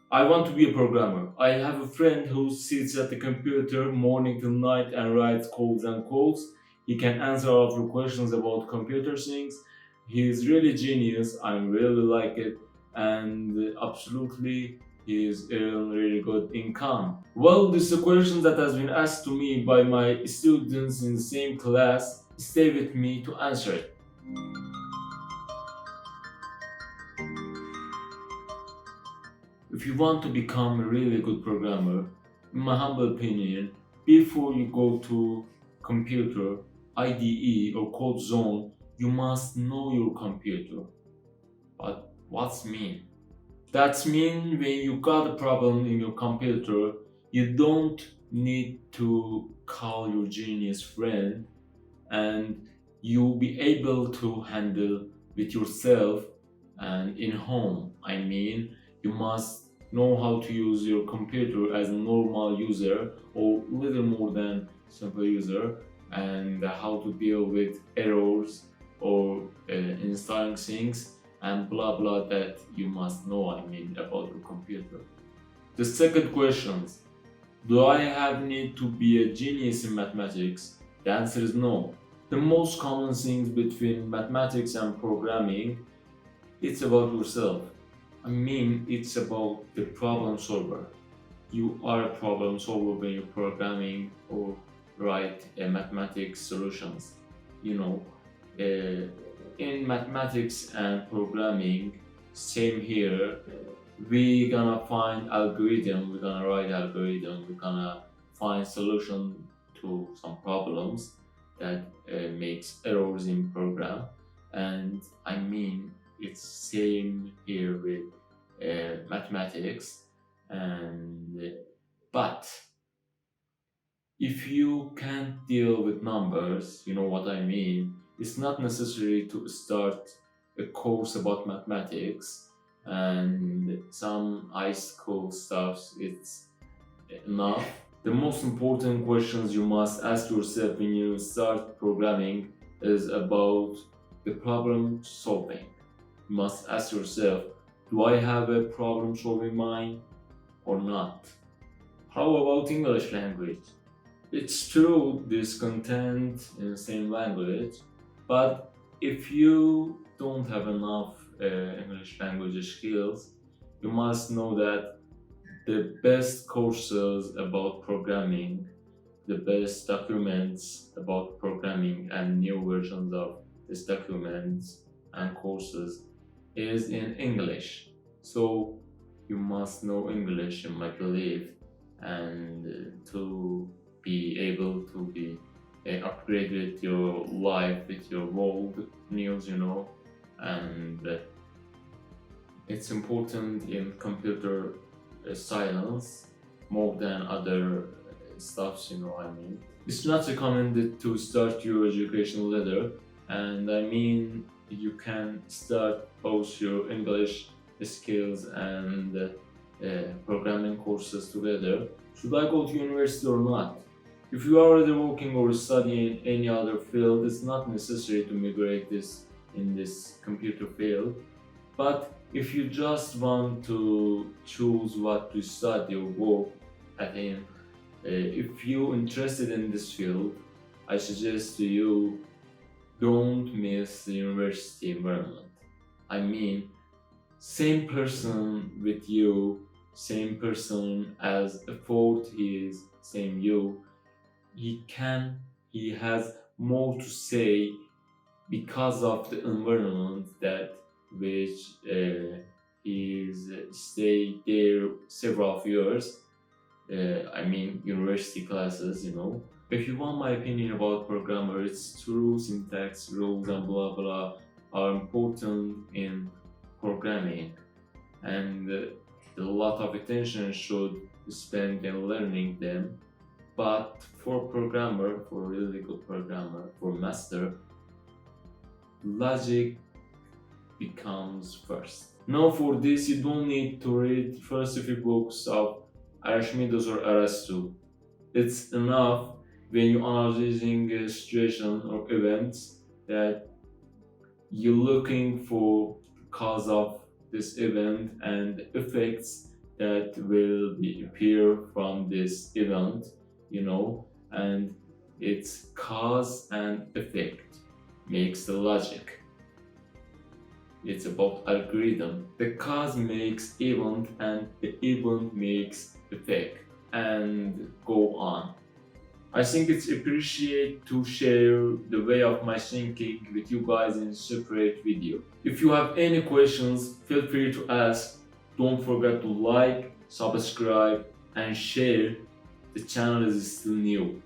I want to be a programmer. I have a friend who sits at the computer morning till night and writes codes and codes. He can answer all of your questions about computer things. He is really genius. I really like it, and absolutely, he is earning really good income. Well, this is a question that has been asked to me by my students in the same class. Stay with me to answer it. If you want to become a really good programmer, in my humble opinion, before you go to computer, IDE or code zone, you must know your computer. But what's mean? That's mean when you got a problem in your computer, you don't need to call your genius friend and you'll be able to handle with yourself and in home. I mean, you must know how to use your computer as a normal user or little more than simple user, and how to deal with errors or installing things and blah blah that you must know, I mean, about your computer. The second question: do I have need to be a genius in mathematics? The answer is no. The most common things between mathematics and programming, it's about yourself. I mean, it's about the problem solver. You are a problem solver when you're programming or write mathematics solutions. You know, in mathematics and programming, same here. We gonna find algorithm. We're gonna write algorithm. We're gonna find solution to some problems that makes errors in program. And I mean, it's same here with mathematics. And but if you can't deal with numbers, you know what I mean, it's not necessary to start a course about mathematics and some high school stuff, it's enough. The most important questions you must ask yourself when you start programming is about the problem solving. You must ask yourself, do I have a problem solving mind or not? How about English language? It's true, this content in the same language, but if you don't have enough English language skills, you must know that the best courses about programming, the best documents about programming, and new versions of these documents and courses is in English. So you must know English, in my belief, and to be able to be upgraded your life with your world news, and it's important in computer science more than other stuffs, I mean. It's not recommended to start your education ladder, and I mean, you can start both your English skills and programming courses together. Should I go to university or not? If you are already working or studying any other field, it's not necessary to migrate this in this computer field. But if you just want to choose what to study or work at in, if you're interested in this field, I suggest to you don't miss the university environment. I mean, same person with you, same person as effort is same you. He has more to say because of the environment that which he's stay there several of years. I mean university classes, If you want my opinion about programmer, it's true syntax, rules, and blah blah are important in programming, and a lot of attention should be spent in learning them. But for programmer, for really good programmer, for master, logic becomes first. Now for this, you don't need to read first few books of Archimedes or Aristotle. It's enough when you're analyzing a situation or events that you're looking for cause of this event and effects that will be appear from this event, you know, and its cause and effect makes the logic. It's about algorithm. The cause makes event and the event makes effect and go on. I think it's appreciate to share the way of my thinking with you guys in separate video. If you have any questions, feel free to ask. Don't forget to like, subscribe, and share. The channel is still new.